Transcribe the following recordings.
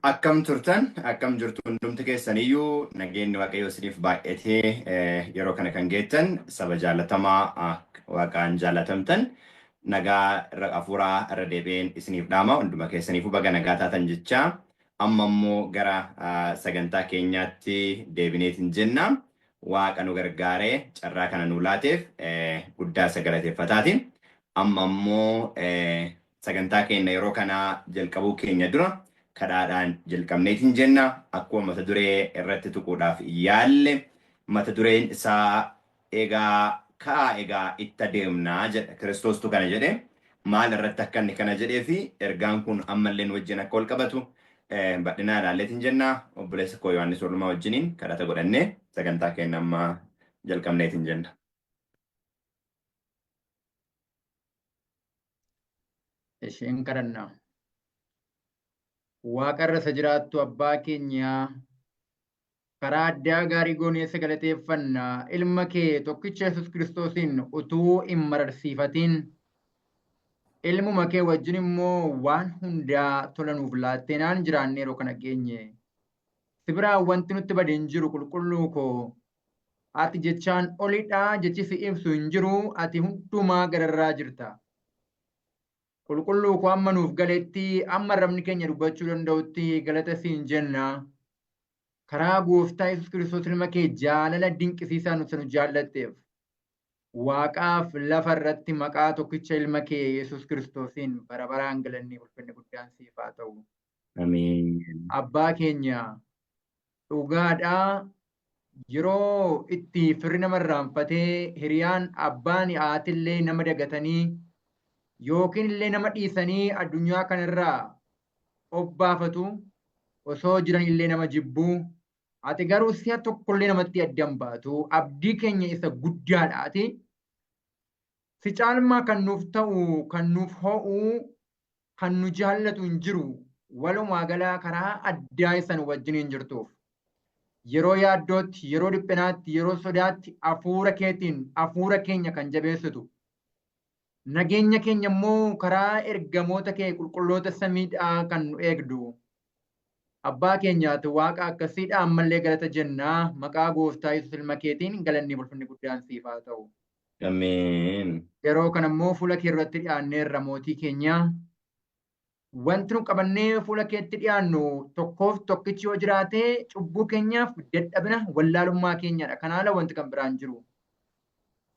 Akkam turtan, akkam jirtu hundumti keessaniyyuu nageenyi Waaqayyoo isiniif baay'atee yeroo kana kan geettan saba jaalatamaa Waaqaan jaalatamtan nagaa hafuuraa irra deebi'een isiniif dhaama hunduma keessaniifuu baga nagaa taatan jechaa amma immoo gara sagantaa keenyaatti deebineetiin jenna. Waaqa nu gargaaree carraa kana nu laateef guddaa isa galateeffataati. Amma immoo sagantaa keenya yeroo kana jalqabuu keenya dura kadhaadhaan jalqabneetiin jenna. Akkuma mata duree irratti tuquudhaaf yaalle mata dureen isaa egaa itti adeemnaa jedha. Kiristoostu kana jedhe maal irratti akka inni kana jedhee fi ergaan kun ammallee wajjin akka wal qabatu bal'inaa ilaalleetiin jenna. Obboleessa koo Yohaannis Oolmaa wajjiniin kadhata godhannee sagantaa keenya amma jalqabneetiin jenna. Isheen kadhannaa. Waaqa irra isa jiraattu abbaa keenyaa karaa addaa gaarii goonee si galateeffannaa ilma kee tokkicha Yesuus Kiristoosiin utuu hin mararsiifatiin ilmuma kee wajjin immoo waan hundaa tola nuuf laattee naan jiraanne yeroo kana geenye. Si biraa wanti nutti badee hin jiru qulqulluu koo ati jechaan olidhaa jechi si ibsu hin jiru ati hundumaa gararraa jirta. Qulqulluu koo amma nuuf galetti amma rabni keenya dubbachuu danda'utti galata siin jenna. Karaa gooftaa Yesuus Kiristoos ilma kee jaalala dinqisiisaa nuti nu jaallatteef waaqaaf lafa irratti maqaa tokkicha ilma kee Yesuus Kiristoosiin bara baraan galannii ulfinni guddaan siif haa ta'u. Amiin. Abbaa keenya dhugaadhaa yeroo itti firri nama irraanfatee hiriyaan abbaan haatillee nama dagatanii yookiin illee nama dhiisanii addunyaa kanarraa obbaafatu osoo jiran illee nama jibbuu ati garuu si'a tokkollee namatti addan baatu abdii keenya isa guddaadhaati. Si caalmaa kan nuuf ta'u kan nuuf ho'u kan nu jaallatu hin jiru walumaa galaa karaa addaa isa nu wajjiniin jirtuuf yeroo yaaddootti yeroo dhiphinaatti yeroo sodaatti hafuura keetiin hafuura keenya kan jabeessitu. Nageenya keenya immoo karaa ergamoota kee qulqulloota samiidhaa kan nu eegdu. Abbaa keenyaati waaqa akkasiidha ammallee galata jennaa maqaa gooftaa Yesuus ilma keetiin galanni ulfinni guddaan siif haa ta'u. Amiin. Yeroo kana immoo fuula kee irratti dhiyaanneerra mootii keenya. Wanti nu qabannee fuula keetti dhiyaannu tokkoof tokkichi yoo jiraate cubbuu keenyaaf dadhabina wallaalummaa keenyadha. Kanaala wanti kan biraan jiru.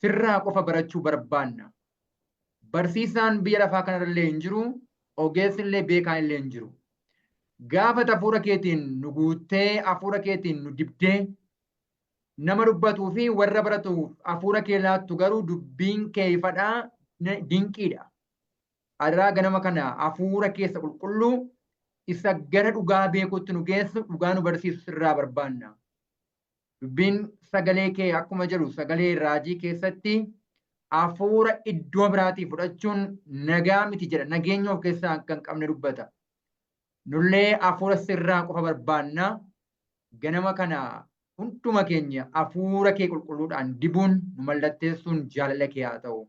Sirraa qofa barachuu barbaanna. Barsiisaan biyya lafaa kanarra hin jiru, ogeessi illee beekaan illee hin jiru. Gaafa hafuura keetiin nu guuttee, hafuura keetiin nu dibdee, nama dubbatuu fi warra baratuuf hafuura kee laattu garuu dubbiin kee ifadhaa dinqiidha. Adaraa ganama kana hafuura keessa qulqulluu isa gara dhugaa beekuutti nu geessu dhugaa nu barsiisu sirraa barbaanna. Dubbiin sagalee kee akkuma jedhu sagalee raajii keessatti hafuura iddoo biraatii fudhachuun nagaa miti jedha. Nageenya of keessaa kan qabne dubbata. Nullee hafuura sirraa qofa barbaanna. Ganama kana hunduma keenya hafuura kee qulqulluudhaan dibuun nu mallatteessuun jaalala kee haa ta'u.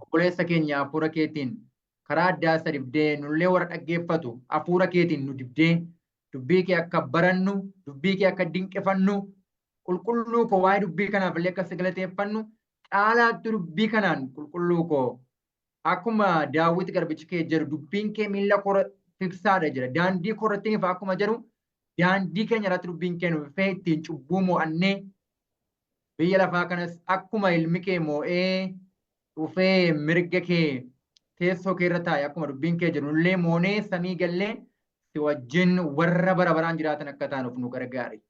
Obboleessa keenya hafuura keetiin karaa addaa isa dibdee nullee warra dhaggeeffatu hafuura keetiin nu dibdee dubbii kee akka barannu, dubbii kee akka dinqifannu, qulqulluu koo waa'ee dubbii kanaaf illee akka galateeffannu caalaatti dubbii kanaan qulqulluu koo akkuma Daawit garbichi kee jedhu dubbiin kee miilla koo tiksaadha jedha. Daandii koo irratti nifa akkuma jedhu daandii keenya irratti dubbiin kee nu fee ittiin cubbuu mo'annee biyya lafaa kanas akkuma ilmi kee moo'ee dhufee mirga kee teessoo kee irra taa'e akkuma dubbiin kee jedhu nullee moonee samii gallee si wajjin warra bara baraan jiraatan akka taanuuf nu gargaari.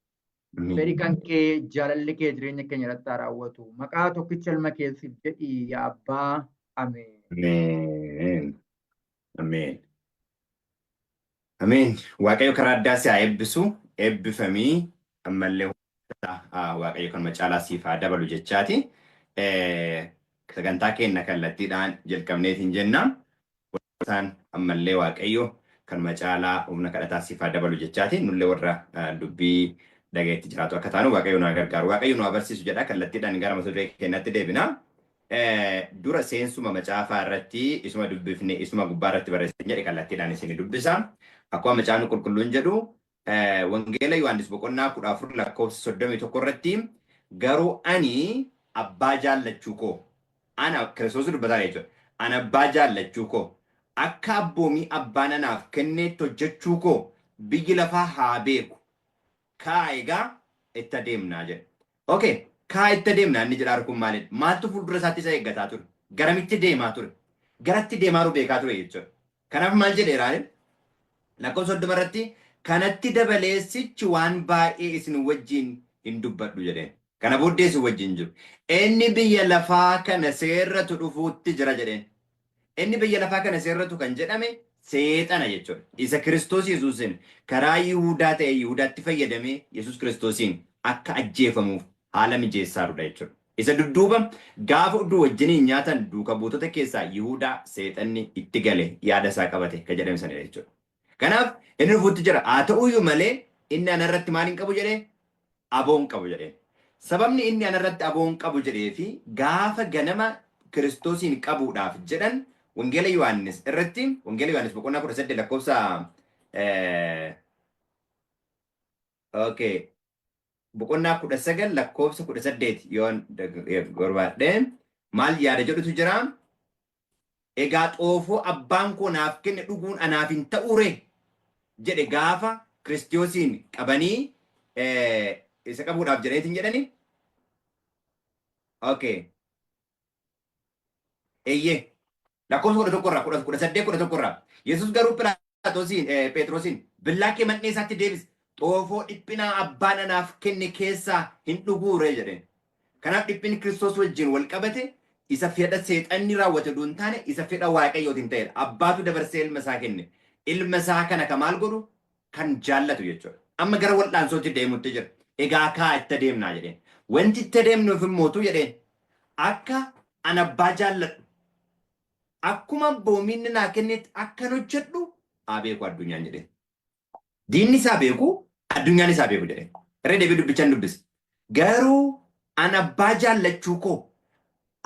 Fedhi kan kee jaalalli kee jireenya keenya irratti haa raawwatu. Maqaa tokkicha ilma keessiif jedhi yaa abbaa. Ameen. Ameen. Ameen. Ameen. Waaqayyo karaa addaa si haa eebbisu. Eebbifamii ammallee waaqayyo kan macaalaa siif haa dabalu jechaati. Sagantaa keenya kallattiidhaan jalqabneetiin jenna. Isaan ammallee waaqayyo kan macaalaa humna kadhataa siif haa dabalu jechaati. Nullee warra dubbii dhagayetti jiraatu akka taanu waaqayyo nu gargaaru. Waaqayyo nu barsiisu jedha. Kallattiidhaan gara mata duree keenyatti deebina. Dura seensuma macaafaa irratti isuma dubbifne isuma gubbaa irratti barreessine jedhe kallattiidhaan isin dubbisa. Akkuma macaan qulqulluun jedhu wangeela Yohaannis boqonnaa 14 lakkoofsa 31 irratti garuu ani abbaa jaallachuu koo ana Kiristoos dubbataa jechuudha. Ana abbaa jaallachuu koo akka abboomii abbaan anaaf kenneetti hojjechuu koo biyyi lafaa haa beeku. Kaa egaa itti adeemnaa jedha. Okay, kaa itti adeemnaa inni jedhaa kun maalidha? Maaltu fuuldura isaatti isa eeggataa ture? Garamitti deemaa ture? Garatti deemaa beekaa ture jechuudha. Kanaaf maal jedheeraan? Lakkoofsa 30 irratti kanatti dabaleessichi waan baay'ee isin wajjin hin dubbadhu jedheen. Kana booddee isin wajjin jiru. Inni biyya lafaa kana seerratu dhufuutti jira jedheen. Inni biyya lafaa kana seerratu kan jedhame seexana jechuudha. Isa Kiristoos Yesuusin karaa Yihuudaa ta'e Yihuudaatti fayyadamee Yesuus Kiristoosiin akka ajjeefamuuf haala mijeessaa dudha jechuudha. Isa dudduuba gaafa udduu wajjiniin nyaatan duuka buutota keessaa Yihuudaa seexanni itti gale yaada isaa qabate kan jedhame sana jechuudha. Kanaaf inni dhufuutti jira. Haa ta'uyyuu malee inni anarratti maal hin qabu jedhee aboon qabu jedhee. Sababni inni anarratti aboon qabu jedhee fi gaafa ganama Kiristoosiin qabuudhaaf jedhan wangeela Yohaannis irratti wangeela Yohaannis boqonnaa 18 lakkoofsa boqonnaa 19 lakkoofsa 18 yoon barbaadhe maal yaada jedhutu jira. Egaa xoofoo abbaan koo naaf kenne dhuguun anaaf hin ta'ure jedhe gaafa Kiristoosiin qabanii isa qabuudhaaf jedheetiin jedhani. Okay. Eeyyee. Lakkoofsa 11 irraa Yesuus garuu Phexrosiin billaa kee man'ee isaatti deebis xoofoo dhiphinaa abbaan anaaf kenne keessaa hin dhuguure jedheen. Kanaaf dhiphinni Kiristoos wajjin wal qabate isa fedha seexanni raawwate duun taane isa fedha waaqayyootiin ta'edha. Abbaatu dabarsee ilma isaa kenne. Ilma isaa kana kan maal godhu kan jaallatu jechuudha. Amma gara wal'aansootti deemutti jira. Egaa kaa itti adeemnaa jedheen. Wanti itti adeemnuuf immootu jedheen akka an abbaa jaalladhu akkuma abboomiin naa kennetti akkan hojjedhu haa beeku addunyaan jedheen. Diinni isaa beeku addunyaan isaa beeku jedheen. Irra deebii dubbichaan dubbise. Garuu an abbaa jaallachuu koo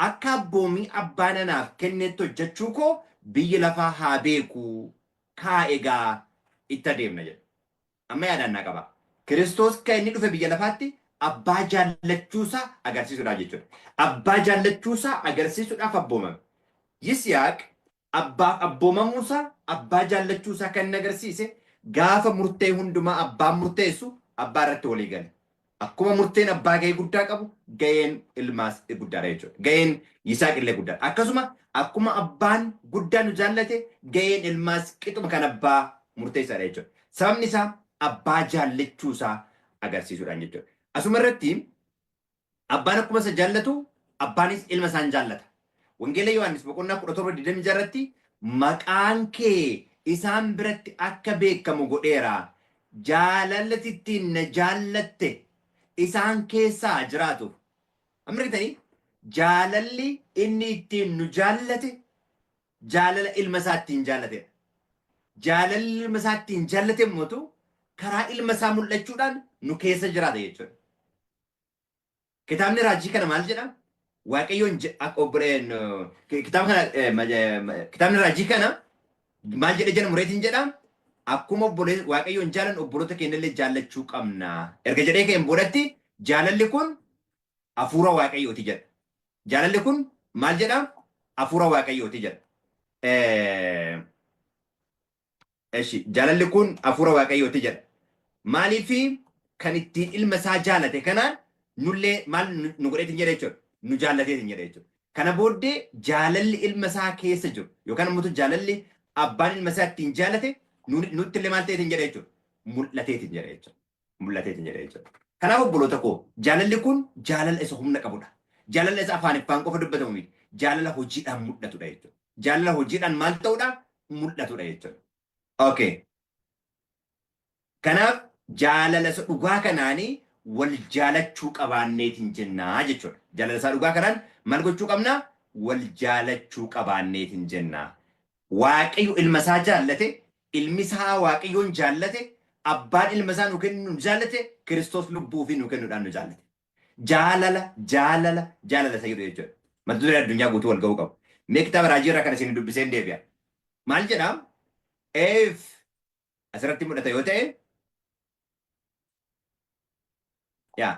akka abboomii abbaan anaaf kennetti hojjechuu koo biyyi lafaa haa beeku kaa egaa itti adeemna jedha. Amma yaadannaa qaba. Kiristoos kan inni dhufe biyya lafaatti abbaa jaallachuusaa agarsiisuudhaaf jechuudha. Abbaa jaallachuusaa agarsiisuudhaaf abboomame. Yisihaaq abbaaf abboomamuusaa abbaa jaallachuusaa kan inni agarsiise gaafa murtee hundumaa abbaan murteessu abbaa irratti walii gale. Akkuma murteen abbaa gahee guddaa qabu gaheen ilmaas guddaadha jechuudha. Gaheen Yisaaq illee guddaadha. Akkasuma akkuma abbaan guddaa nu jaallate gaheen ilmaas qixuma kan abbaa murteessaadha jechuudha. Sababni isaa abbaa jaallachuusaa agarsiisuudhaan jechuudha. Asuma irratti abbaan akkuma isa jaallatu abbaanis ilma isaan jaallata. Wangeela Yohaannis boqonnaa 17 irratti maqaan kee isaan biratti akka beekamu godheera. Jaalalli ittiin na jaallatte isaan keessaa jiraatu. Amma argitanii jaalalli inni ittiin nu jaallate jaalala ilma isaa ittiin jaallatedha. Jaalalli ilma isaa ittiin jaallate immoo karaa ilma isaa mul'achuudhaan nu keessa jiraata jechuudha. Kitaabni raajii kana maal jedha? Waaqayyoon kitaabni raajii kana maal jedhe jedha mureetiin jedha? Akkuma waaqayyoon jaalan obboloota keenya illee jaallachuu qabna. Erga jedhee ka'een boodatti jaalalli kun hafuura waaqayyooti jedha. Jaalalli kun maal jedha? Hafuura waaqayyooti jedha. Jaalalli kun hafuura waaqayyooti jedha. Maaliif kan ittiin ilma isaa jaalate kanaan nullee maal nu godheetiin jedha jechuudha. Nu jaallateetiin jedha jechuudha. Kana booddee jaalalli ilma isaa keessa jiru yookaan immoo jaalalli abbaan ilma isaa ittiin jaalate nutti illee maal ta'eetiin jedha jechuudha. Mul'ateetiin jedha jechuudha. Mul'ateetiin jedha jechuudha. Kanaaf obboloota koo jaalalli kun jaalala isa humna qabudha. Jaalala isa afaan qofa dubbatamu miti. Jaalala hojiidhaan mul'atudha jechuudha. Jaalala hojiidhaan maal ta'udha? Mul'atudha jechuudha. Okay. Kanaaf jaalala isa dhugaa kanaanii wal jaalachuu qabaanneetiin jennaa jechuudha. Jaalala isaa dhugaa kanaan maal gochuu qabnaa? Wal jaalachuu qabaanneetiin jennaa. Waaqayyo ilma isaa jaallate, ilmi isaa waaqayyoon jaallate, abbaan ilma isaa nu kennu nu jaallate, Kiristoos lubbuu fi nu kennuudhaan nu jaallate. Jaalala isa jedhu jechuudha. Mata duree addunyaa guutuu wal ga'uu qabu. Mee kitaaba raajii irraa kana isin dubbiseen deebi'a. Maal jedhaa? If Asirratti mul'ata yoo ta'e, yeah.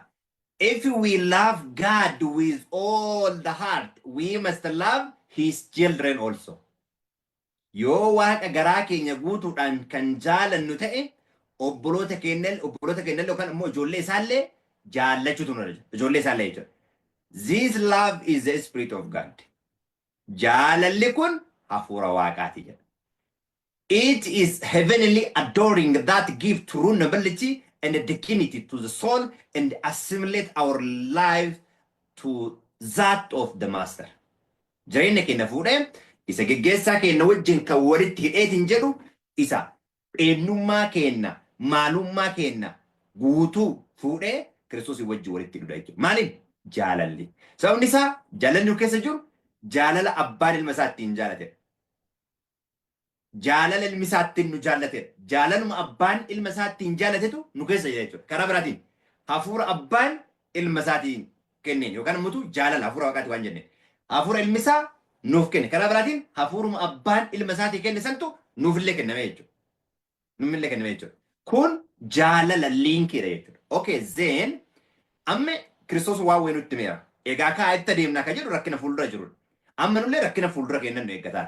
If we love God with all the heart, we must love his children also. Yoo waaqa garaa keenya guutuudhaan kan jaalannu ta'e, obboloota keenya yookaan immoo ijoollee isaallee jaallachuutu nu jira. Ijoollee isaallee jechuudha. This love is the spirit of God. Jaalalli kun hafuura waaqaati jedha. It is heavenly adoring that give true nobility and dignity to the soul and assimilate our life to that of the master. Jireenya keenya fuudhee isa geggeessaa keenya wajjin kan walitti hidheetiin jedhu isa eenyummaa keenya maalummaa keenya guutuu fuudhee Kiristoos wajjin walitti hidhudha jechuudha. Maaliin? Jaalalli. Sababni isaa jaalalli nu keessa jiru jaalala abbaan ilma isaa ittiin jaalatedha. Jaalala ilmi isaa ittiin nu jaalatedha. Jaalaluma abbaan ilma isaa ittiin jaalatetu nu keessa jira jechuudha. Karaa biraatiin hafuura abbaan ilma isaatiin kenneen yookaan immoo jaalala hafuura waaqaati waan jenneen. Hafuura ilmi isaa nuuf kenne. Karaa biraatiin hafuuruma abbaan ilma isaatii kenne santu nuufillee kenname jechuudha. Nuufillee kenname jechuudha. Kun jaalala liinkiidha jechuudha. Okay, then amma Kiristoos waan wayii nutti meera. Egaa kaa itti adeemnaa kan jedhu rakkina fuuldura jirudha. Amma nullee rakkina fuuldura kennan nu eeggataa.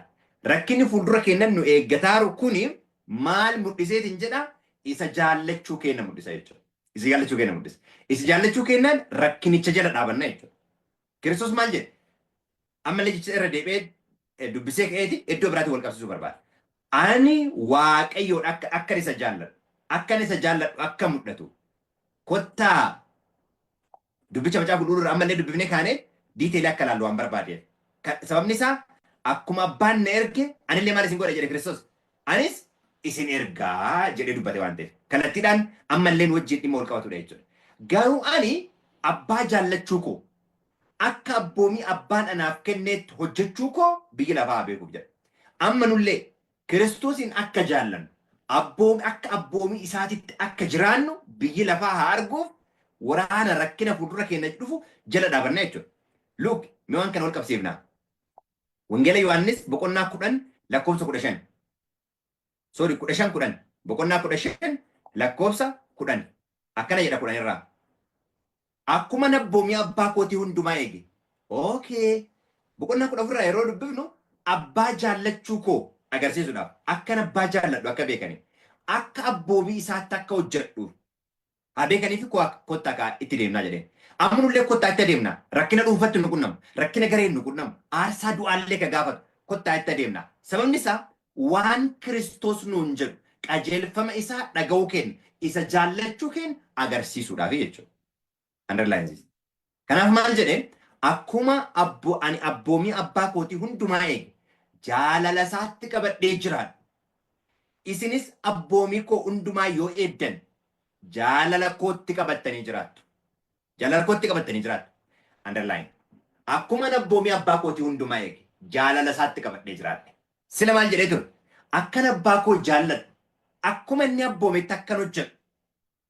Rakkinni fuuldura kennan nu eeggataaru kuni maal mul'iseetiin jedha isa jaallachuu kenna mul'isa jechuudha. Isa jaallachuu kenna mul'isa. Isa jaallachuu kennan rakkinicha jala dhaabanna jechuudha. Kiristoos maal jedhe? Amma leejicha irra deebi'ee dubbisee ka'eeti iddoo biraatti wal qabsiisuu barbaada. Ani waaqayyoodha akka isa jaalladhu. Akka isa jaalladhu akka mul'atu. Kottaa dubbicha macaafa qulqulluu ammallee dubbifnee kaanee diiteelii akka ilaallu waan barbaade. Sababni isaa akkuma abbaan na erge anillee maal isin godha jedhe Kiristoos. Anis isin ergaa jedhee dubbate waan ta'eef. Kallattiidhaan ammallee wajjin dhimma wal qabatudha jechuudha. Garuu ani abbaa jaallachuu koo akka abboomii abbaan anaaf kenneetti hojjechuu koo biyya lafaa beekuuf jedha. Amma nullee Kiristoosin akka jaallannu akka abboomii isaatitti akka jiraannu biyyi lafaa haa arguuf waraana rakkina fuuldura keenya dhufu jala dhaabanna jechuudha. Luuk mee waan kana wal qabsiifnaa. Wangeela Yohaannis boqonnaa 10 lakkoofsa 15. Sorry 10 boqonnaa 15 lakkoofsa 10. Akkana jedha 10 irraa. Akkuma abboomii abbaa kootii hundumaa eege. Okay. Boqonnaa 10 irraa yeroo dubbifnu abbaa jaallachuu koo agarsiisuudhaaf akkan abbaa jaalladhu akka beekaniif akka abboomii isaatti akka hojjedhu haa beekaniif kottaa kaa itti deemnaa jedheen. Amma nullee kottaa itti adeemna. Rakkina dhuunfatti nu qunnamu. Rakkina gareen nu qunnamu. Aarsaa du'aallee ka gaafatu. Kottaa itti adeemna. Sababni isaa waan Kiristoos nuun jedhu qajeelfama isaa dhaga'uu keenya isa jaallachuu keenya agarsiisuudhaaf jechuudha. Underlines. Kanaaf maal jedhee akkuma ani abboomii abbaa kootii hundumaa eege jaalala isaatti qabadhee jiraadha. Isinis abboomii koo hundumaa yoo eegdan jaalala kootti qabattanii jiraattu. Jaalala kootti qabattanii jiraattu. Underline. Akkuma abboomii abbaa kootii hundumaa eege jaalala isaatti qabadhee jiraadha. Sila maal jedhee ture? Akkan abbaa koo jaalladhu. Akkuma inni abboometti akkan hojjedhu.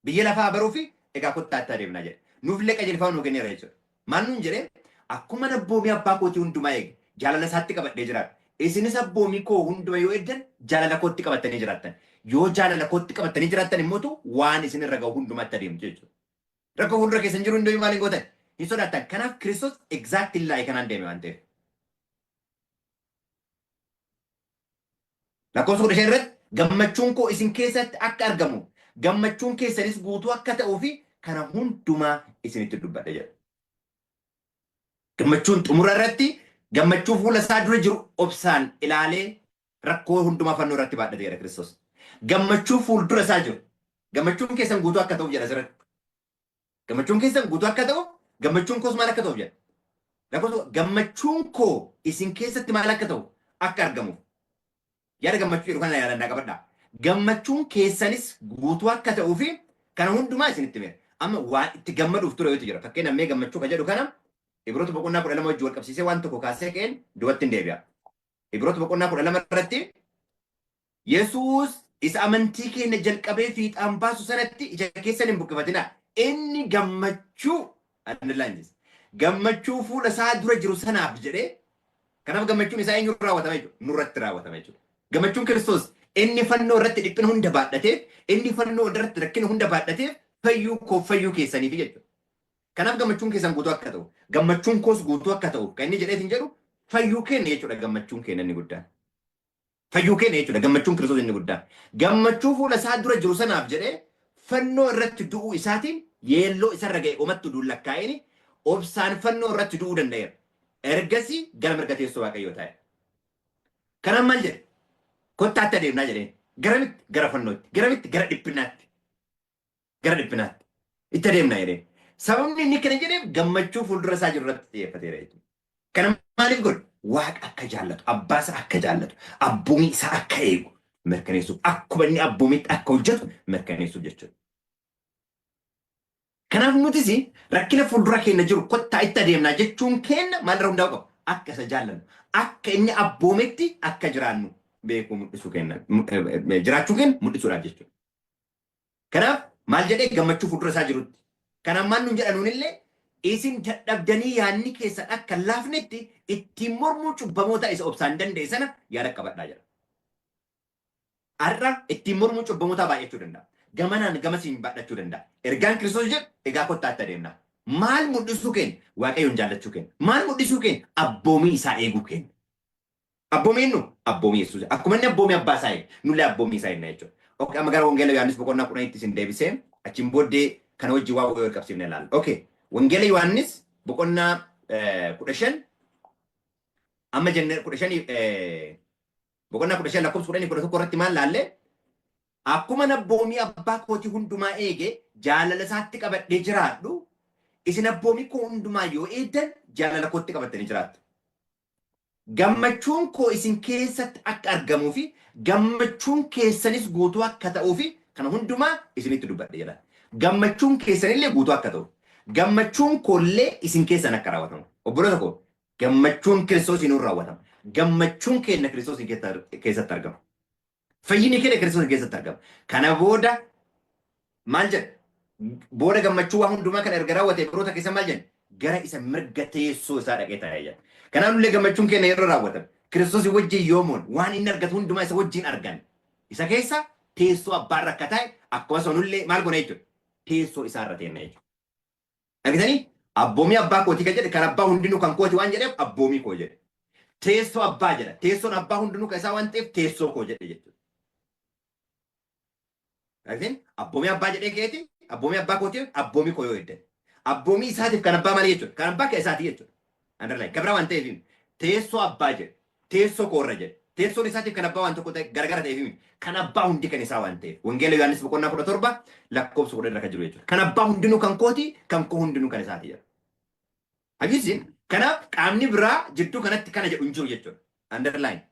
Biyya lafaa baruu fi egaa kottaa itti adeemnaa jedhe. Nuufillee qajeelfama nuu kenneera jechuudha. Maal nuun jedhee akkuma abboomii abbaa kootii hundumaa eege jaalala isaatti qabadhee jiraadha. Isinis abboomii koo hundumaa yoo eegdan jaalala kootti qabattanii jiraattan. Yoo jaalala kootti qabattanii jiraattan immoo waan isin irra ga'u hundumaatti adeemtu jechuudha. Rakkoo fuuldura keessan jiru hunduu maaliin gootan? Hin sodaattan. Kanaaf Kiristoos exactly laayii kanaan deeme waan ta'eef. Lakkoofsa 15 irratti gammachuun koo isin keessatti akka argamu gammachuun keessanis guutuu akka ta'uu fi kana hundumaa isinitti dubbadha jedha. Gammachuun xumura irratti gammachuu fuula isaa dura jiru obsaan ilaalee rakkoo hundumaa fannoo irratti baadhate jedha Kiristoos. Gammachuu fuuldura isaa jiru. Gammachuun keessan guutuu akka ta'uuf jedha asirratti. Gammachuun keessan guutuu akka ta'u gammachuun koos maal akka ta'uuf jedha. Gammachuun koo isin keessatti maal akka ta'u akka argamuuf. Yaada gammachuu jedhu kana yaadannaa qabadhaa. Gammachuun keessanis guutuu akka ta'uu fi kana hundumaa isinitti meera. Amma waan itti gammaduuf ture yoo jira. Fakkeenyaaf mee gammachuu kan jedhu kana Ibroota boqonnaa 12 wajjin wal qabsiisee waan tokko kaasee ka'een duubatti hin deebi'a. Ibroota boqonnaa 12 irratti Yesuus isa amantii keenya jalqabee fiixaan baasu sanatti ija keessan hin buqqifatinaa. Inni gammachuu fuula isaa dura jiru sanaaf jedhee kanaaf gammachuun isaa eenyu raawwatama jechuudha. Nurratti raawwatama jechuudha. Gammachuun Kiristoos Inni fannoo irratti dhiphina hunda baadhateef, inni fannoo irratti rakkina hunda baadhateef fayyuu keessaniif jechuudha. Kanaaf gammachuun keessan guutuu akka ta'u, gammachuun koos guutuu akka ta'u, kan inni jedheetiin jedhu fayyuu keenya jechuudha gammachuun keenya inni guddaan. Fayyuu keenya jechuudha gammachuun Kiristoos inni guddaan. Gammachuu fuula isaa dura jiru sanaaf jedhee fannoo irratti du'uu isaatiin yeelloo isarra ga'e omatti dullakkaa'ini obsaan fannoo irratti du'uu danda'eera. Ergasii gara mirga teessoo Waaqayyoo taa'e. Kanaan maal jedhe? Kottaatti adeemnaa jedheen. Garamitti gara fannootti, garamitti gara dhiphinaatti. Gara dhiphinaatti. Itti adeemnaa jedheen. Sababni inni kana jedheef gammachuu fuuldura isaa jiru irratti xiyyeeffateera jechuudha. Kana maaliif godhu? Waaqa akka jaallatu, abbaa isaa akka jaallatu, abboomii isaa akka eegu mirkaneessuuf, akkuma inni abboomiitti akka hojjetu mirkaneessuuf jechuudha. Kanaaf nutis rakkina fuuldura keenya jiru kottaa itti adeemnaa jechuun keenya maalirra hundaa'u qabu? Akka isa jaallannu, akka inni abboometti akka jiraannu beekuu mul'isuu keenya, jiraachuu keenya mul'isuudhaaf jechuudha. Kanaaf maal jedhee gammachuu fuuldura isaa jirutti. Kanaaf maal nuun jedhanuun illee isin dadhabdanii yaadni keessan akka laafnetti ittiin mormuu cubbamoota isa obsaan danda'e sana yaada qabadhaa jira. Har'a ittiin mormuu cubbamootaa baay'achuu danda'a. Gamanaan gamasiin baadhachuu danda'a. Ergaan Kiristoos jedhu egaa kottaatti adeemna. Maal mul'isuu keenya? Waaqayyoon jaallachuu keenya. Maal mul'isuu keenya? Abboomii isaa eeguu keenya. Abboomiin nu abboomii Yesuus. Akkuma inni abboomii abbaa isaa eegu nullee abboomii isaa eegna jechuudha. Okay, amma gara Wangeela Yohaannis boqonnaa 10 isin deebisee achiin booddee kana wajjin waa wal qabsiifne ilaalla. Okay, Wangeela Yohaannis boqonnaa 15 amma jennee 15 boqonnaa 15 lakkoofsa 11 irratti maal laalle? Akkuma abboomii abbaa kootii hundumaa eege jaalala isaatti qabadhee jiraadhu isin abboomii koo hundumaa yoo eegdan jaalala kootti qabattanii jiraattu. Gammachuun koo isin keessatti akka argamuu fi gammachuun keessanis guutuu akka ta'uu fi kana hundumaa isinitti dubbadhe jedha. Gammachuun keessanillee guutuu akka ta'u, gammachuun koollee isin keessan akka raawwatamu. Obboloota koo gammachuun Kiristoos inuun raawwatama. Gammachuun keenya Kiristoos keessatti argama. Fayyinni keenya Kiristoos keessatti argama. Kana booda maal jedha? Booda gammachuu waan hundumaa kana erga raawwate biroota keessa maal jedha? Gara isa mirga teessoo isaa dhaqee taa'ee jedha. Kanaaf illee gammachuun keenya yeroo raawwatamu Kiristoos wajjin yoomuun waan inni argatu hundumaa isa wajjin argan. Isa keessa teessoo abbaa irra akka taa'e akkuma sonullee maal goona jechuudha? Teessoo isaa irra teenna jechuudha. Argitanii? Abboomii abbaa kootii kan jedhe kan abbaa hundinuu kan kooti waan jedheef abboomii koo jedhe. Teessoo abbaa jedha. Teessoon abbaa hundinuu kan isaa waan ta'eef teessoo koo jedhe jechuudha. Argitanii? Abboomii abbaa jedhee keeti abboomii abbaa kootii abboomii koo yoo jedhe. Abboomii isaatiif kan abbaa malee jechuudha. Kan abbaa kan isaatii jechuudha. Underline. Kabira waan ta'eef teessoo abbaa jedhe. Teessoo koorra jedhe. Teessoon isaatiif kan abbaa waan tokko gargara ta'eef kan abbaa hundi kan isaa waan ta'eef. Wangeela Yohaannis boqonnaa 17 lakkoofsa 10 irra kan jiru jechuudha. Kan abbaa hundinuu kan kooti kan koo hundinuu kan isaati jedha. Ajiisin kanaaf qaamni biraa jidduu kanatti kana jedhu hin jiru jechuudha. Underline.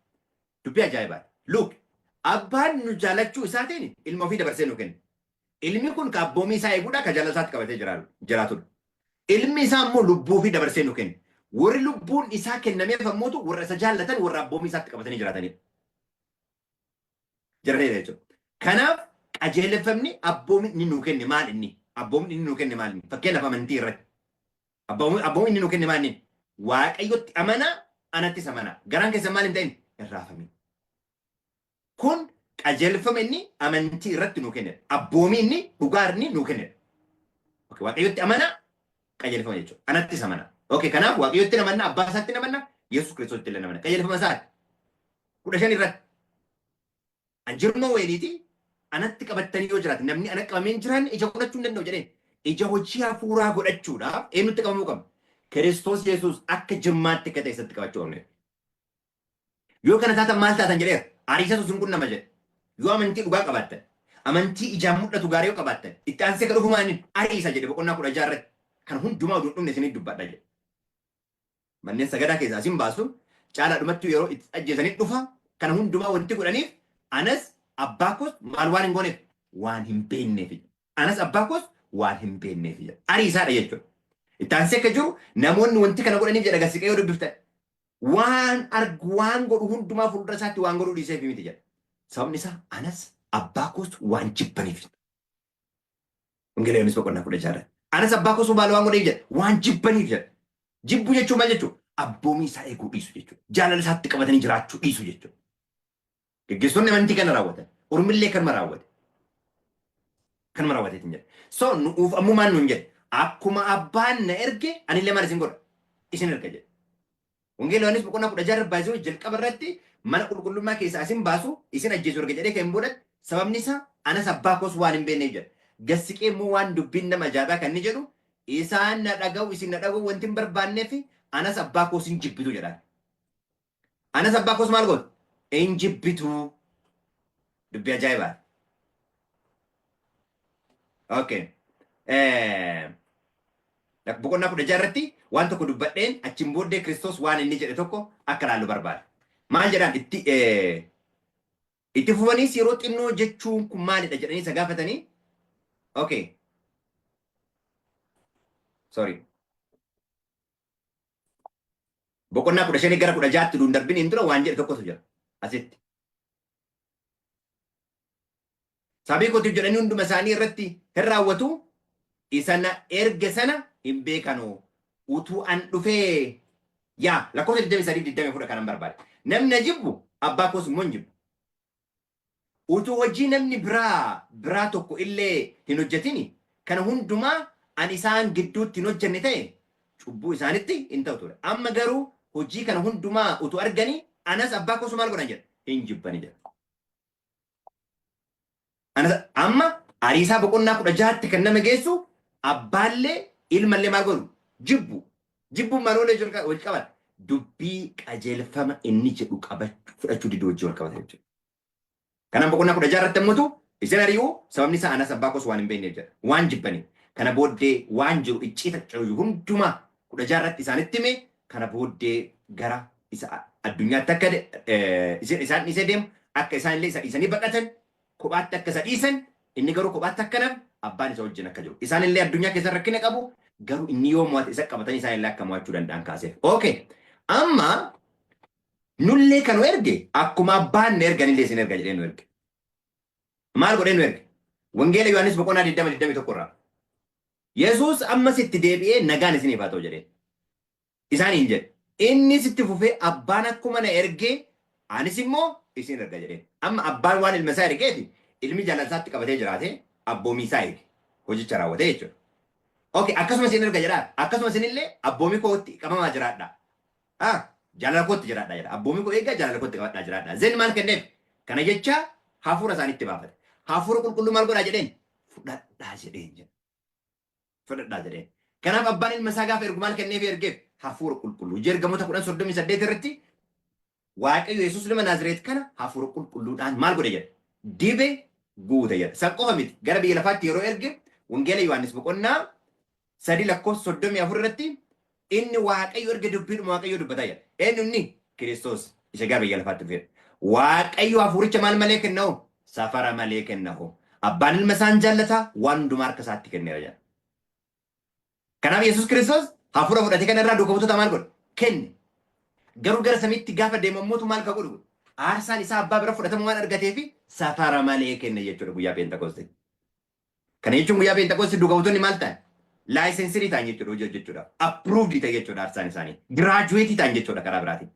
Dubbii ajaa'ibaadha. Look abbaan nu jaalachuu isaatiin ilma ofii dabarsee nu kenna. Ilmi kun ka abboomii isaa eeguudha ka jaalala isaatti qabatee jiraatudha. Ilmi isaa immoo lubbuu ofii dabarsee nu kenna. Warri lubbuun isaa kennameef ammoo warra isa jaallatan warra abboomii isaatti qabatanii jiraatanidha. Jiranii jechuudha. Kanaaf qajeeleffamni abboomii inni nuu kenne maal inni? Abboomii inni nuu kenne maal inni? Fakkeenyaaf amantii irratti. Abboomii inni nuu kenne maal inni? Waaqayyotti amanaa anattis amanaa. Garaan keessa maal hin ta'in? Irraafamii. Kun qajeelfama inni amantii irratti nuu kennedha. Abboomii inni dhugaa inni nuu kennedha. Waaqayyotti amanaa qajeelfama jechuudha. Anattis amanaa. Okay, kanaaf waaqayyotti amanaa abbaa isaatti amanaa Yesuus Kiristoositti illee amanaa. Qajeelfama isaati. 15 irratti. Anjirma wayiniiti anatti qabattanii yoo jiraate namni ana qabameen jiraan ija godhachuu hin danda'u jedheen. Ija hojii hafuuraa godhachuudhaaf eenyutti qabamuu qabna? Kiristoos Yesuus akka jirmaatti akka ta'e isatti qabachuu qabna. Yoo kana taatan maal taatan jedheera? Ariisatu sun kun nama jedhe. Yoo amantii dhugaa qabaattan, amantii ijaan mul'atu gaarii yoo qabaattan, itti aansee kan dhufumaan ariisa jedhe boqonnaa 16 irratti kan hundumaa oduu dhumne isinii dubbadha jedhe. Manneen sagadaa keessaa isin baasu caalaadhumatti yeroo itti ajjeesanii dhufa kana hundumaa wanti godhaniif anas abbaa koos maal waan hin gooneef waan hin beekneef. Anas abbaa koos waan hin beekneef. Ariisaadha jechuudha. Itti aansee akka jiru namoonni wanti kana godhaniif jedha gasiqee yoo dubbiftan waan godhu hundumaa fuuldura isaatti waan godhuu dhiiseef miti jedha. Sababni isaa anas abbaa koos waan jibbaniif. Wangeela Yohaannis boqonnaa 16. Anas abbaa koos maal waan godheef jedha waan jibbaniif jedha. Jibbu jechuun maal jechuudha? Abboomii isaa eeguu dhiisu jechuudha. Jaalala isaatti qabatanii jiraachuu dhiisu jechuudha. Gaggeessonni amantii kana raawwatan. Ormillee kan raawwate. Kan raawwate hin jedhe. So nuuf ammoo maal nuun jedhe? Akkuma abbaan na erge anillee maal isin godha? Isin erga jedhe. Wangeela Yohaannis boqonnaa 16 baasuu jalqaba irratti mana qulqullummaa keessaa isin baasu isin ajjeesu erga jedhee kan boodatti sababni isaa anas abbaa koos waan hin beekneef jedha. Gassiqee immoo waan dubbiin nama ajaa'ibaa kan inni jedhu isaan na dhaga'u isin na dhaga'u wanti hin barbaanneef anas abbaa koos hin jibbitu jedhaan. Anas abbaa koos maal gootu? Hin jibbitu. Dubbii ajaa'ibaa. Okay. Boqonnaa 16 irratti waan tokko dubbadheen achiin booddee Kiristoos waan inni jedhe tokko akka laallu barbaada. Maal jedhaan itti fufaniis yeroo xinnoo jechuun kun maalidha jedhanii isa gaafatanii. Okay. Sorry. Boqonnaa 15 gara 16tti duun darbin hin dura waan jedhe tokkotu jira. Asitti. Sabii kootiif jedhanii hunduma isaanii irratti hin raawwatu isana erge sana hin beekanu utuu an dhufee yaa lakkoofsa 23 kanan barbaade. Namni jibbu abbaa koos immoo hin jibbu. Utuu hojii namni biraa tokko illee hin hojjetini kana hundumaa an isaan gidduutti hin hojjenne ta'e cubbuu isaanitti hin ta'u ture. Amma garuu hojii kana hundumaa utuu arganii anas abbaa koos maal godhan jedha hin jibbani jedha. Amma ariisaa boqonnaa 16tti kan nama geessu abbaallee ilmallee maal godhu jibbu. Jibbuun maal oolee wal qaban dubbii qajeelfama inni jedhu fudhachuu diduu wajjin wal qabata jechuudha. Kanaan boqonnaa 16 irratti immoo isin ari'uu sababni isaa anas abbaa koos waan hin beekneef jedha. Waan jibbaniif. Kana booddee waan jiru iccita ciru hundumaa 16 irratti isaanitti hime kana booddee gara isa addunyaatti akka isaan dhiisee deemu akka isaan illee isanii baqatan kophaatti akka isa dhiisan inni garuu kophaatti akka nama abbaan isa wajjin akka jiru. Isaan illee addunyaa keessa rakkina qabu garuu inni yoo mo'ate isa qabatanii isaan illee akka mo'achuu danda'an kaaseef. Okay. Amma nullee kan nu erge akkuma abbaan nu ergan illee isin erga jedhee nu erge. Maal godhee nu erge? Wangeela Yohaannis boqonnaa 20-21 irraa. Yesuus ammas itti deebi'ee nagaan isiniif haa ta'u jedhee. Isaaniin jedhe. Inni sitti fufee abbaan akkuma na ergee anis immoo isin erga jedhee. Amma abbaan waan ilma isaa ergeeti ilmi jaalalasaatti qabatee jiraate abboomii isaa erge hojicha raawwatee jechuudha. Okay, akkasuma isin erga jedhaa. Akkasuma isin illee abboomii kootti qabamaa jiraadha. Jaalala kootti jiraadha jedha. Abboomii koo eegaa jaalala kootti qabadhaa jiraadha. Zen maal kenneef? Kana jecha hafuura isaanitti baafate. Hafuura qulqulluu maal godhaa jedheen? Fudhadhaa jedheen jedha. Fudhadhaa jedheen. Kanaaf abbaan ilma isaa gaafa ergu maal kenneef ergeef? Hafuura qulqulluu. Ergamoota 10:38 irratti Waaqayyo Yesuus ilma Naazreet kana hafuura qulqulluudhaan maal godhe jedha? Dibe guute jedha. San qofa miti. Gara biyya lafaatti yeroo erge Wangeela Yohaannis boqonnaa 3:34 irratti inni Waaqayyo erge dubbiidhuma Waaqayyo dubbata jedha. Eenyunni Kiristoos isa gara biyya lafaatti dhufedha. Waaqayyo hafuuricha maal malee kennahu? Safara malee kennahu. Abbaan ilma isaan jaallata waan hundumaa harka isaatti kenneera jedha. Kanaaf Yesuus Kiristoos hafuura fudhatee kana irraa duuka buutota maal godhe? Kenne. Garuu gara samiitti gaafa deemammoota maal ka godhu? Aarsaan isaa abbaa bira fudhatamu waan argateef safara malee kenne jechuudha guyyaa Peentekoostee. Kana jechuun guyyaa Peentekoostee duuka buutonni maal ta'an? Laayisensirii ta'an jechuudha. Approved ta'e jechuudha aarsaan isaanii. Giraajuweetii ta'an jechuudha karaa biraatiin.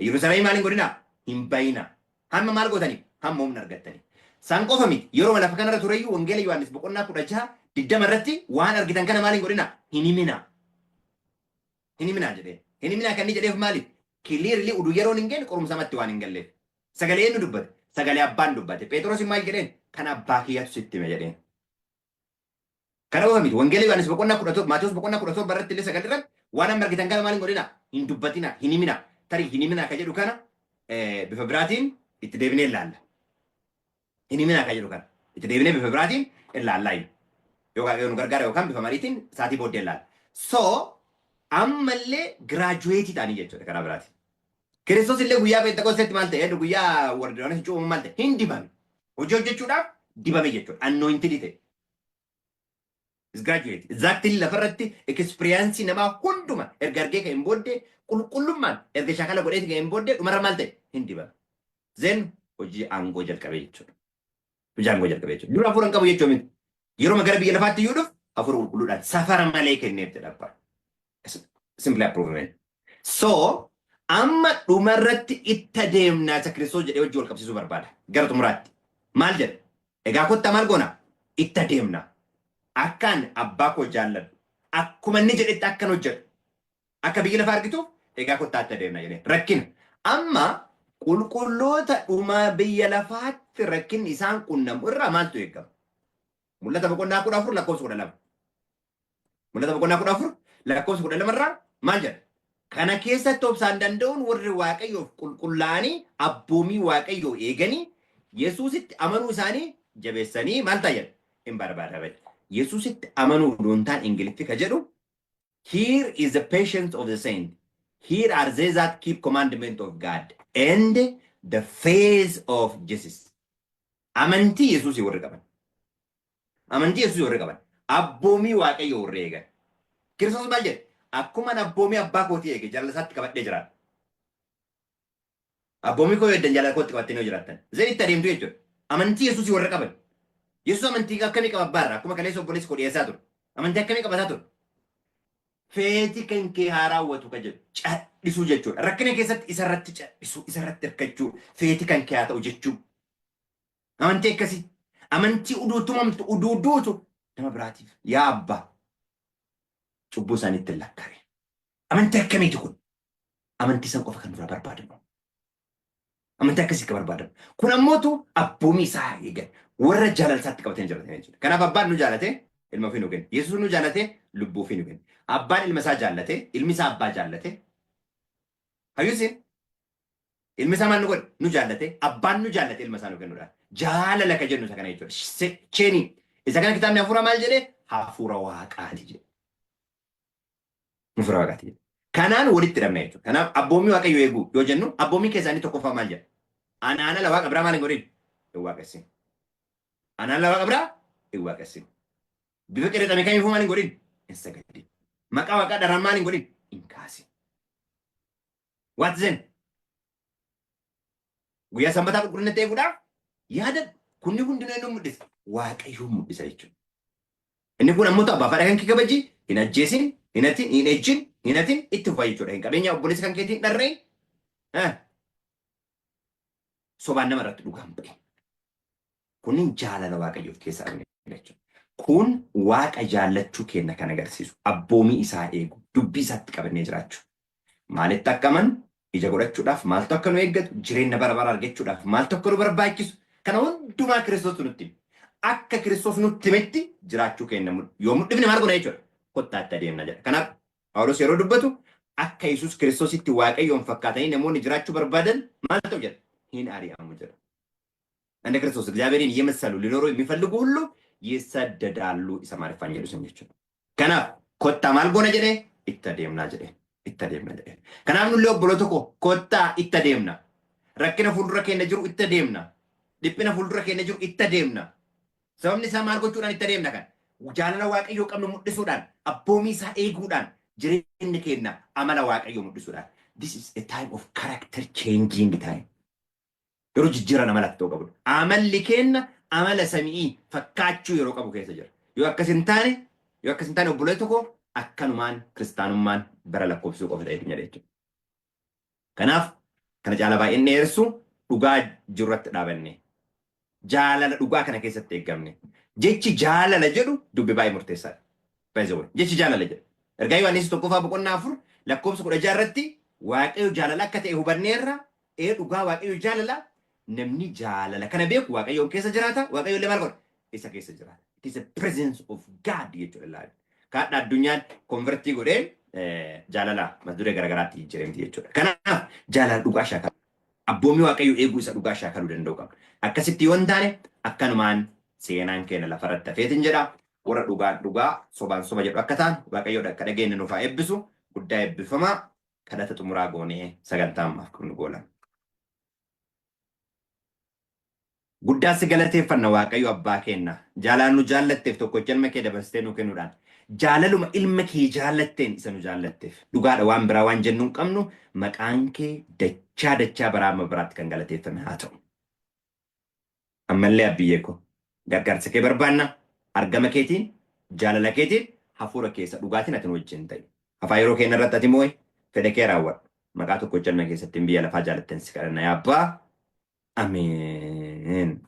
Yerusaalem maaliin godhina? Hin bayina. Hamma maal gootanii? Hamma humna argattanii. San qofa miti yeroo lafa kanarra tureyyuu Wangeela Yohaannis boqonnaa 16 irratti waan argitan kana maaliin godhina? Hin himina. Hin himinaa jedhee. Hin himinaa kan inni jedheef maaliif? Kiliirli uduu yeroon hin geenye qorumsamatti waan hin galleef. Sagalee eenyu dubbate? Sagalee abbaan dubbate. Phexros maal jedheen? Kan abbaa kiyyatu sitti hime jedheen. Kana qofa miti Wangeela Yohaannis boqonnaa 17 Maatewos boqonnaa 17 irratti illee sagalee irratti waan amma argitan kana maaliin godhina? Hin dubbatina, hin himinaa. Tarii hin himinaa ka jedhu kana bifa biraatiin itti deebinee ilaalla. Hin himinaa ka jedhu kana itti deebinee bifa biraatiin ilaallaa jiru. Yookaan nu gargaara yookaan bifa mariitiin saatii booddee ilaalla. So ammallee giraajuweetii ta'anii jechuudha karaa biraatiin. Kiristoos illee guyyaa Peentekoosteetti maal ta'e? Guyyaa Wardiyoonis cuubamu maal ta'e? Hin dibame. Hojii hojjechuudhaaf dibame jechuudha. Anointed ta'e. Is graduate. Exactly lafarratti experience namaa hunduma erga argee ka'een booddee qulqullummaan erga shaakala godhee ka'een booddee dhumarra maal ta'e? Hin dibame. Zen hojii aangoo jalqabee jechuudha. Hojii aangoo jalqabee jechuudha. Dura hafuura hin qabu jechuudha miti. Yeroo gara biyya lafaatti iyyuu dhufu hafuura qulqulluudhaan safara malee kenneef jedha. Simply approvement. So amma dhumarratti itti deemnaa isa Kiristoos jedhee hojii wal qabsiisuu barbaada. Gara xumuraatti. Maal jedha? Egaa kottaa maal goona? Itti deemna. Akkaan abbaa koo jaalladhu. Akkuma inni jedhetti akkan hojjedhu. Akka biyyi lafa argituuf egaa kottaa itti deemna jedhee. Rakkina. Amma qulqulloota dhumaa biyya lafaatti rakkinni isaan qunnamu irraa maaltu eegama? Mul'ata boqonnaa 14 lakkoofsa 12. Mul'ata boqonnaa 14 lakkoofsa 12 irraa maal jedha? Kana keessatti obsaan danda'uun warri Waaqayyoof qulqullaa'anii abboomii Waaqayyoo eeganii Yesuusitti amanuu isaanii jabeessanii maal ta'an hin barbaadaman. Yesuusitti amanuu doontaan Ingiliffii ka jedhu here is the patience of the saint. Here are they that keep commandment of God and the faith of Jesus. Amantii Yesuusii warri qaban. Amantii Yesuusii warri qaban. Abboomii Waaqayyoo warri eegan. Kiristoos maal jedhe? Akkuma abboomii abbaa kootii eege jaalala isaatti qabadhee jiraata. Abboomii koo eegdan jaalala kootti qabattanii yoo jiraattan. Zeen itti adeemtu jechuudha. Amantii Yesuusii warra qaban. Yesuus amantii akkamii qaba abbaarraa? Akkuma kaleessa obboleessi koo dhiyeessaa ture. Amantii akkamii qabataa ture? Feeti kan kee haa raawwatu ka jedhu cadhisuu jechuudha. Rakkina keessatti isarratti cadhisuu, isarratti hirkachuu, feeti kan kee haa ta'u jechuu. Amantii akkasii. Amantii uduutumamtu, uduuduutu nama biraatiif. Yaa abbaa. Cubbuu isaaniitti hin lakkare. Amantii akkamiiti kun? Amantii san qofa kan dura barbaadamu. Amantii akkasii akka barbaadamu. Kun ammootu abboomii isaa eegan. Warra jaalala isaatti qabatanii jiraatan jechuudha. Kanaaf abbaan nu jaalate ilma ofii nu kenne. Yesuus nu jaalate lubbuu ofii nu kenne. Abbaan ilma isaa jaallate, ilmi isaa abbaa jaallate. Hayyuusin ilmi isaa maal nu godhe? Nu jaallate, abbaan nu jaallate ilma isaa nu kennuudhaan. Jaalala ka jennu isa kana jechuudha. Cheenii. Isa kana kitaabni hafuura maal jedhee? Hafuura waaqaati jedhe. Hafuura waaqaati jedhe. Kanaan walitti hidhamna jechuudha. Kanaaf abboomii waaqayyoo eeguu yoo jennu abboomii keessaanii tokkoffaa maal jedha? Anaana la waaqa biraa maal hin godhin? Hin waaqessin. Anaana la waaqa biraa hin waaqessin. Bifa qirixame kamiifuu maal hin godhin? Hin sagadin. Maqaa waaqaa dharaan maal hin godhin? Hin kaasin. Waati zen? Guyyaa sanbataa qulqullinatti eeguudhaaf yaada kunni hundinuu inni mul'isa. Waaqayyoo mul'isa jechuudha. Inni kun ammoo abbaa fadha kan kee kabaji hin ajjeesin, hin hatin, hin ejjin, hin hatin itti fufaa jechuudha. Hin qabeenya obboleessa kan keetiin dharreen sobaan nama irratti dhugaan ba'e. Kunniin jaalala waaqayyoof keessaa argina jechuudha. Kun waaqa jaallachuu kenna kan agarsiisu. Abboomii isaa eegu, dubbii isaatti qabannee jiraachuu. Maalitti akkaman ija godhachuudhaaf maaltu akka nu eeggatu, jireenya bara bara argachuudhaaf maaltu akka nu barbaachisu. Kana hundumaa Kiristoos nutti hima. Akka Kiristoos nutti himetti jiraachuu kenna. Yoo mul'ifne maal godha jechuudha. Kottaa itti adeemna jedha. Kanaaf Phaawulos yeroo dubbatu akka Yesuus Kiristoositti waaqayyoon fakkaatanii namoonni jiraachuu barbaadan maal ta'u jedha? Hin ari'amu jedha. እንደ ክርስቶስ እግዚአብሔርን እየመሰሉ ሊኖሩ የሚፈልጉ ሁሉ ይሰደዳሉ። ኢሰማሪፋን ጀሉስን ጀቹ ከናፍ ኮታ ማልጎነ ጀዴ ኢተዴምና ጀዴ ኢተዴምና ጀዴ ከናፍ ኑሌ ኦቦሎቶ ኮታ ኢተዴምና ረኪነ ፉልዱረ ኬነ ጅሩ ኢተዴምና ዲፕነ ፉልዱረ ኬነ ጅሩ ኢተዴምና ሰበብኒ ኢሳ ማል ጎቹudhaan ኢተዴምና kan jaalala waaqayyoo qabnu mul'isuudhaan abboomii isaa eeguudhaan jireenya keenya amala waaqayyoo mul'isuudhaan this is a time of character changing time. Yeroo jijjiirama amalatti ta'uu qabu. Amalli keenya amala samii fakkaachuu yeroo qabu keessa jira. Yoo akkas hin taane obboleetto koo akkanumaan kiristaanummaan bara lakkoofsuu qofa ta'ee jechuudha. Kanaaf kana jaalala baay'een dheersu dhugaa jirratti dhaabanne. Jaalala dhugaa kana keessatti eeggamne. Jechi jaalala jedhu dubbi baay'ee murteessaadha. Baay'ee jechi jaalala jedhu. Ergaa Yohaannis 1:4 lakkoofsa 16 irratti waaqayyo jaalala akka ta'e hubanneerra dhugaa waaqayyo jaalala namni jaalala kana beeku waaqayyoon keessa jiraata waaqayyoon illee maal godha isa keessa jiraata. It is a presence of God jechuudha laata. Kaadha addunyaan konvertii godhee jaalala masduree garagaraatti jijjiiramti jechuudha. Kanaaf jaalala dhugaa shaakala. Abboomii waaqayyo eeguu isa dhugaa shaakaluu danda'u qabna. Akkasitti yoo hin taane akkanumaan seenaan keenya lafarratti hafeetin jedha. Warra dhugaa sobaan soba jedhu akka ta'an waaqayyoodha akka dhageenya nuuf haa eebbisu guddaa eebbifamaa kadhata xumuraa goonee sagantaa ammaaf kun goolan. Guddaas galateeffanna waaqayyo abbaa keenya jaalaan nu jaallatteef tokkocha ilma kee dabarsitee nu kennuudhaan jaalaluma ilma kee jaallatteen isa nu jaallatteef dhugaadha waan biraa waan jennu hin qabnu maqaan kee dachaa baraa amma biraatti kan galateeffame haa ta'u. Ammallee abbiyyee koo gargaarsa kee barbaanna argama keetiin jaalala keetiin hafuura keessa dhugaatiin ati nu wajjin ta'i. Afaan yeroo keenya irratti ati moo'e fedha kee raawwadhu maqaa tokko jalma keessatti biyya lafaa jaalattan si kadhanna yaa abbaa. Ameen.